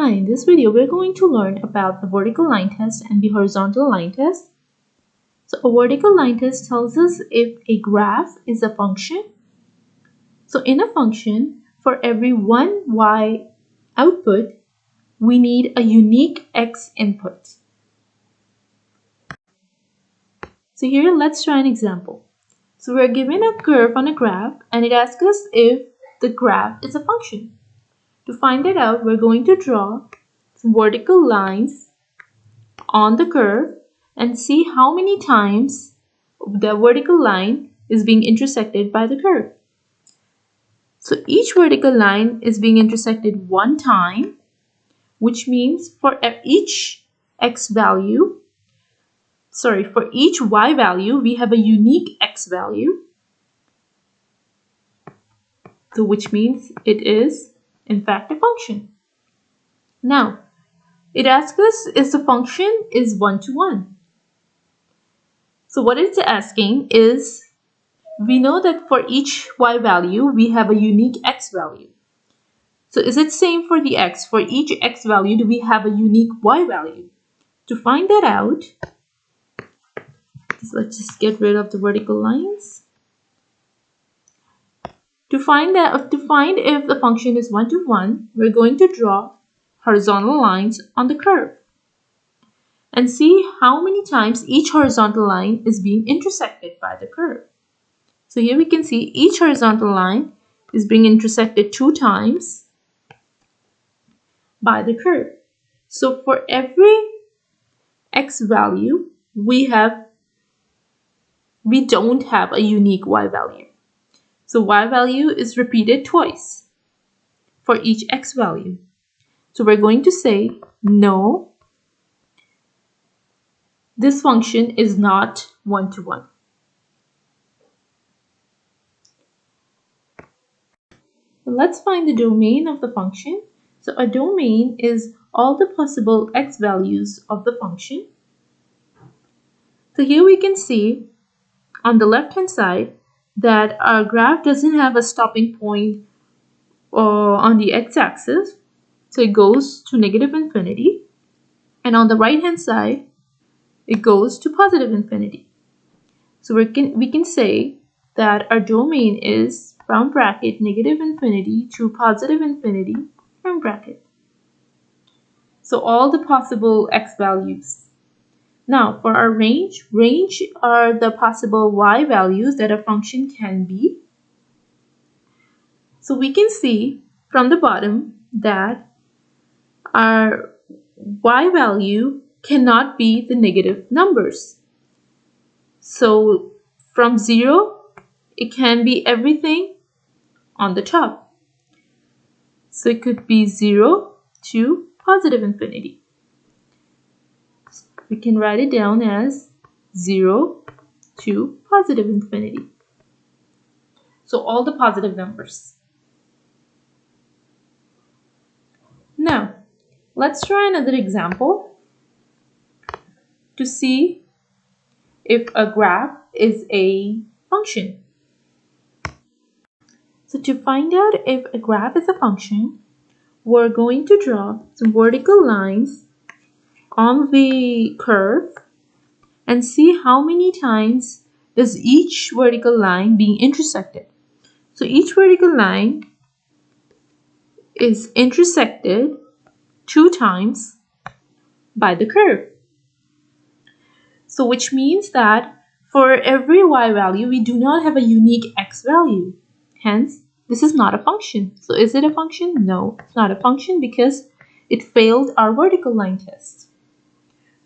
Hi, in this video we're going to learn about the vertical line test and the horizontal line test. So a vertical line test tells us if a graph is a function. So in a function, for every one y output, we need a unique x input. So here let's try an example. So we're given a curve on a graph and it asks us if the graph is a function. To find it out, we're going to draw some vertical lines on the curve and see how many times the vertical line is being intersected by the curve. So each vertical line is being intersected one time, which means for each for each y value, we have a unique x value. So which means it is in fact a function. Now, it asks us if the function is one-to-one. So what it's asking is, we know that for each y value, we have a unique x value. So is it same for the x? For each x value, do we have a unique y value? To find that out, let's just get rid of the vertical lines. To find if the function is one-to-one, we're going to draw horizontal lines on the curve and see how many times each horizontal line is being intersected by the curve. So here we can see each horizontal line is being intersected 2 times by the curve. So for every x value, we don't have a unique y value. So y value is repeated twice for each x value. So we're going to say, no, this function is not one-to-one. Let's find the domain of the function. So a domain is all the possible x values of the function. So here we can see on the left hand side that our graph doesn't have a stopping point on the x-axis. So it goes to negative infinity. And on the right hand side, it goes to positive infinity. So we can say that our domain is round bracket negative infinity to positive infinity round bracket. So all the possible x values. Now for our range are the possible y values that a function can be. So we can see from the bottom that our y value cannot be the negative numbers. So from 0, it can be everything on the top. So it could be 0 to positive infinity. We can write it down as 0 to positive infinity. So all the positive numbers. Now, let's try another example to see if a graph is a function. So to find out if a graph is a function, we're going to draw some vertical lines on the curve and see how many times does each vertical line being intersected. So each vertical line is intersected 2 times by the curve. So which means that for every y value, we do not have a unique x value. Hence, this is not a function. So is it a function? No, it's not a function because it failed our vertical line test.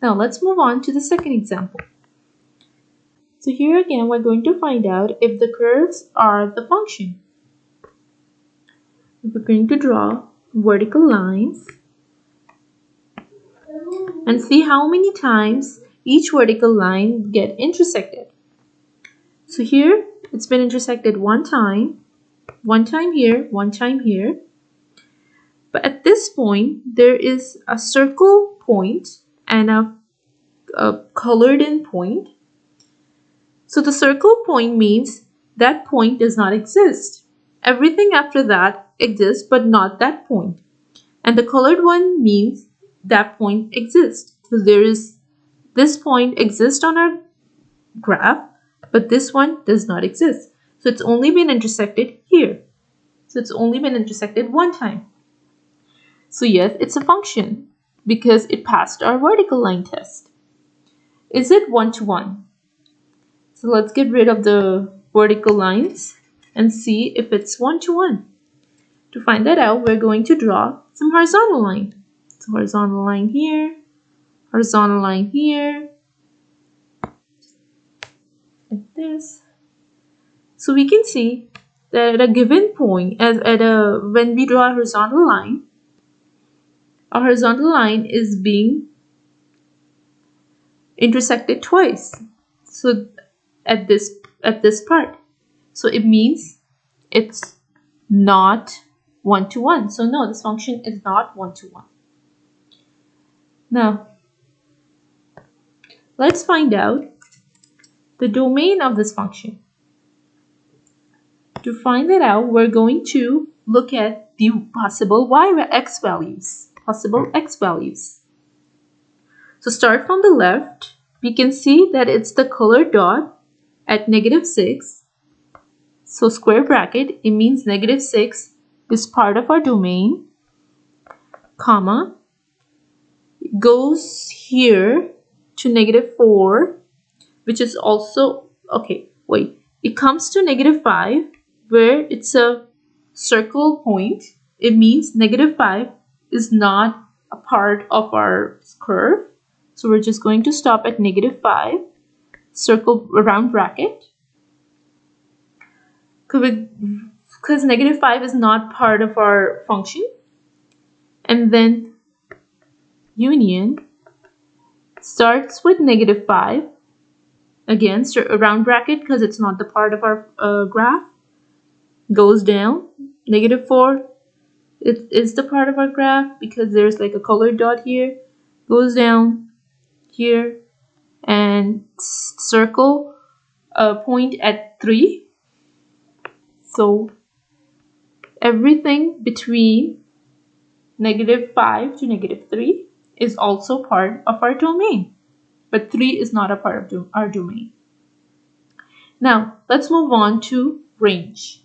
Now let's move on to the second example. So here again, we're going to find out if the curves are the function. We're going to draw vertical lines and see how many times each vertical line get intersected. So here, it's been intersected one time here, one time here. But at this point, there is a circle point and a colored in point. So the circle point means that point does not exist. Everything after that exists, but not that point. And the colored one means that point exists. So this point exists on our graph, but this one does not exist. So it's only been intersected here. So it's only been intersected one time. So yes, it's a function because it passed our vertical line test. Is it one-to-one? So let's get rid of the vertical lines and see if it's one-to-one. To find that out, we're going to draw some horizontal line. So horizontal line here, horizontal line here, like this. So we can see that at a given point, when we draw a horizontal line, our horizontal line is being intersected twice. So at this part, so it means it's not one-to-one. So no, this function is not one-to-one. Now let's find out the domain of this function. To find that out, we're going to look at the possible x values. So start from the left. We can see that it's the colored dot at -6. So square bracket, it means -6 is part of our domain, comma, goes here to -4, which is also, okay, wait, it comes to -5, where it's a circle point. It means -5 is not a part of our curve. So we're just going to stop at -5, circle around bracket. Because -5 is not part of our function. And then union starts with -5. Again, around bracket because it's not the part of our graph. Goes down, -4. It is the part of our graph because there's like a colored dot here. Goes down here and circle a point at 3. So everything between -5 to -3 is also part of our domain, but 3 is not a part of our domain. Now let's move on to range.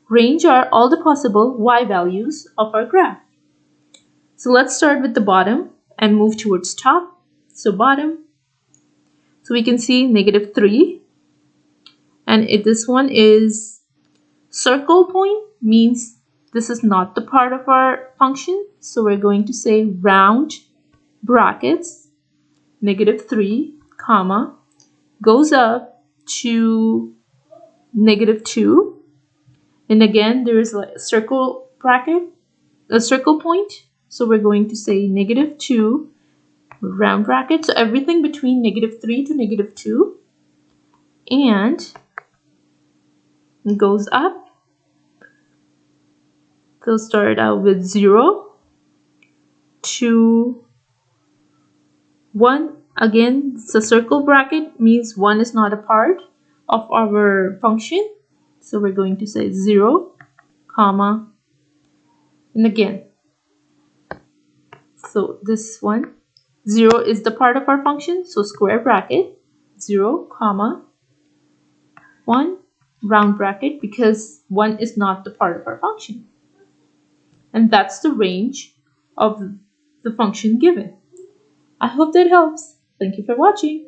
Range are all the possible y values of our graph. So let's start with the bottom and move towards top. So bottom. So we can see -3. And if this one is circle point, means this is not the part of our function. So we're going to say round brackets, -3, comma, goes up to -2. And again, there is like a circle bracket, a circle point. So we're going to say -2, round bracket. So everything between -3 to -2. And it goes up. So start out with 0 to 1. Again, it's a circle bracket, means 1 is not a part of our function. So we're going to say 0, comma, and again. So this one, 0 is the part of our function. So square bracket, 0, comma, 1, round bracket, because 1 is not the part of our function. And that's the range of the function given. I hope that helps. Thank you for watching.